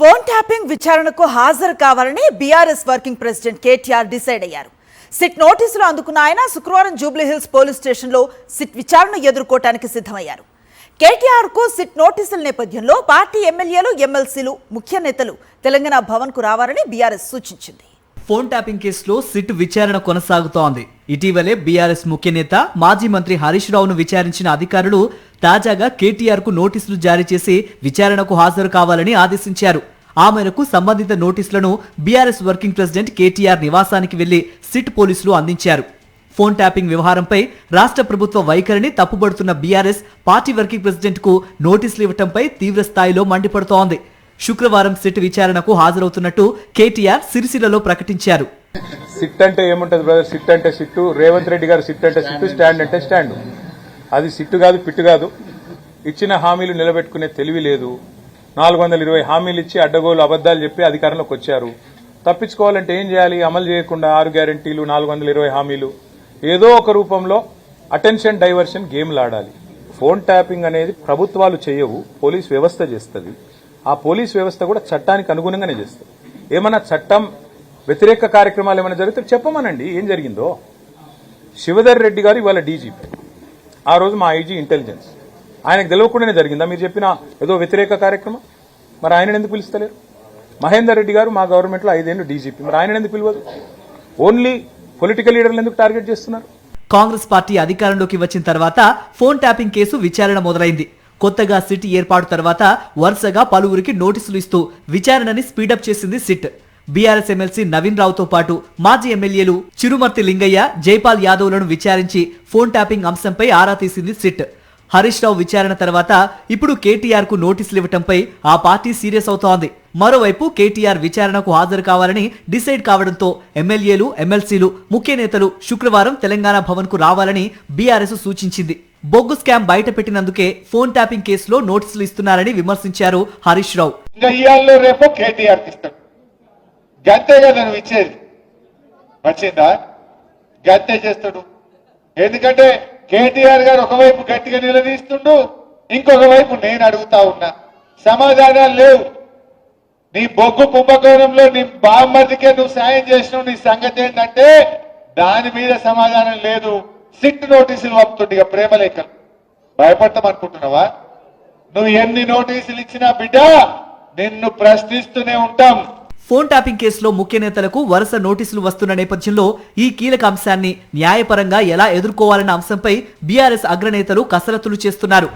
Phone tapping విచారణకు హాజరు కావాలని BRS working president KTR decide అయ్యారు. సిట్ నోటీసులు అందుకున్న ఆయన శుక్రవారం జూబ్లీహిల్స్ పోలీస్ స్టేషన్లో సిట్ విచారణ ఎదుర్కోవడానికి సిద్ధమయ్యారు. కేటీఆర్ కు సిట్ నోటీసుల నేపథ్యంలో పార్టీ ఎమ్మెల్యేలు, ఎమ్మెల్సీలు, ముఖ్య నేతలు తెలంగాణ భవన్ కు రావాలని బీఆర్ఎస్ సూచించింది. ఫోన్ ట్యాపింగ్ కేసులో సిట్ విచారణ కొనసాగుతోంది. ఇటీవలే బీఆర్ఎస్ ముఖ్య నేత, మాజీ మంత్రి హరీష్ రావును విచారించిన అధికారులు తాజాగా కేటీఆర్ కు నోటీసులు జారీ చేసి విచారణకు హాజరు కావాలని ఆదేశించారు. ఆ మేరకు సంబంధిత నోటీసులను బీఆర్ఎస్ వర్కింగ్ ప్రెసిడెంట్ కేటీఆర్ నివాసానికి వెళ్లి సిట్ పోలీసులు అందించారు. ఫోన్ ట్యాపింగ్ వ్యవహారంపై రాష్ట్ర ప్రభుత్వ వైఖరిని తప్పుబడుతున్న బీఆర్ఎస్ పార్టీ వర్కింగ్ ప్రెసిడెంట్ కు నోటీసులు ఇవ్వడంపై తీవ్ర స్థాయిలో మండిపడుతోంది. శుక్రవారం సిట్ విచారణకు హాజరవుతున్నట్టు కేటీఆర్ సిరిసిల్లలో ప్రకటించారు. సిట్ అంటే ఏముంటది బ్రదర్? సిట్ అంటే సిట్టు. రేవంత్ రెడ్డి గారు సిట్ అంటే సిట్టు, స్టాండ్ అంటే స్టాండ్. అది సిట్టు కాదు, పిట్టు కాదు. ఇచ్చిన హామీలు నిలబెట్టుకునే తెలివి లేదు. 420 హామీలు ఇచ్చి అడ్డగోలు అబద్దాలు చెప్పి అధికారంలోకి వచ్చారు. తప్పించుకోవాలంటే ఏం చేయాలి? అమలు చేయకుండా 6 గ్యారెంటీలు, 420 హామీలు, ఏదో ఒక రూపంలో అటెన్షన్ డైవర్షన్ గేమ్లు ఆడాలి. ఫోన్ ట్యాపింగ్ అనేది ప్రభుత్వాలు చేయవు, పోలీస్ వ్యవస్థ చేస్తుంది. ఆ పోలీస్ వ్యవస్థ కూడా చట్టానికి అనుగుణంగానే చేస్తుంది. ఏమన్నా చట్టం వ్యతిరేక కార్యక్రమాలు ఏమైనా జరిగితే చెప్పమనండి ఏం జరిగిందో. శివధర్ రెడ్డి గారు ఇవాళ డీజీపీ, ఆ రోజు మా ఐజీ ఇంటెలిజెన్స్. ఆయనకు తెలియకుండానే జరిగిందా మీరు చెప్పిన ఏదో వ్యతిరేక కార్యక్రమం? మరి ఆయన ఎందుకు పిలుస్తలేరు? మహేందర్ రెడ్డి గారు మా గవర్నమెంట్లో 5 ఏళ్లు డీజీపీ, మరి ఆయన ఎందుకు పిలవదు? ఓన్లీ పొలిటికల్ లీడర్లు ఎందుకు టార్గెట్ చేస్తున్నారు? కాంగ్రెస్ పార్టీ అధికారంలోకి వచ్చిన తర్వాత ఫోన్ ట్యాపింగ్ కేసు విచారణ మొదలైంది. కొత్తగా సిట్ ఏర్పాటు తర్వాత వరుసగా పలువురికి నోటీసులు ఇస్తూ విచారణని స్పీడప్ చేసింది సిట్. బీఆర్ఎస్ ఎమ్మెల్సీ నవీన్ రావుతో పాటు మాజీ ఎమ్మెల్యేలు చిరుమర్తి లింగయ్య, జైపాల్ యాదవ్లను విచారించి ఫోన్ ట్యాపింగ్ అంశంపై ఆరా తీసింది సిట్. హరీష్ రావు విచారణ తర్వాత ఇప్పుడు కేటీఆర్ కు నోటీసులు ఇవ్వడంపై ఆ పార్టీ సీరియస్ అవుతోంది. మరోవైపు కేటీఆర్ విచారణకు హాజరు కావాలని డిసైడ్ కావడంతో ఎమ్మెల్యేలు, ఎమ్మెల్సీలు, ముఖ్య నేతలు శుక్రవారం తెలంగాణ భవన్ కు రావాలని బీఆర్ఎస్ సూచించింది. బొగ్గు స్కామ్ బయట పెట్టినందుకే ఫోన్ ట్యాపింగ్ కేసులో నోటీసులు ఇస్తున్నారని విమర్శించారు హరీష్ రావు. గంతే కదా నువ్వు ఇచ్చేది, వచ్చిందా? గంతే చేస్తాడు. ఎందుకంటే కేటీఆర్ గారు ఒకవైపు గట్టిగా నిలదీస్తుండు, ఇంకొక వైపు నేను అడుగుతా ఉన్నా, సమాధానాలు లేవు. నీ బొగ్గు కుంభకోణంలో నీ బామ్మదికే నువ్వు సాయం చేసినావు, నీ సంగతి ఏంటంటే దాని మీద సమాధానం లేదు. సిట్ నోటీసులు పంపుతుండే ఇక ప్రేమలేఖలు. భయపడతామనుకుంటున్నావా? నువ్వు ఎన్ని నోటీసులు ఇచ్చినా బిడ్డ నిన్ను ప్రశ్నిస్తూనే ఉంటాం. ఫోన్ ట్యాపింగ్ కేసులో ముఖ్య నేతలకు వరుస నోటీసులు వస్తున్న నేపథ్యంలో ఈ కీలక అంశాన్ని న్యాయపరంగా ఎలా ఎదుర్కోవాలన్న అంశంపై బీఆర్ఎస్ అగ్రనేతలు కసరత్తులు చేస్తున్నారు.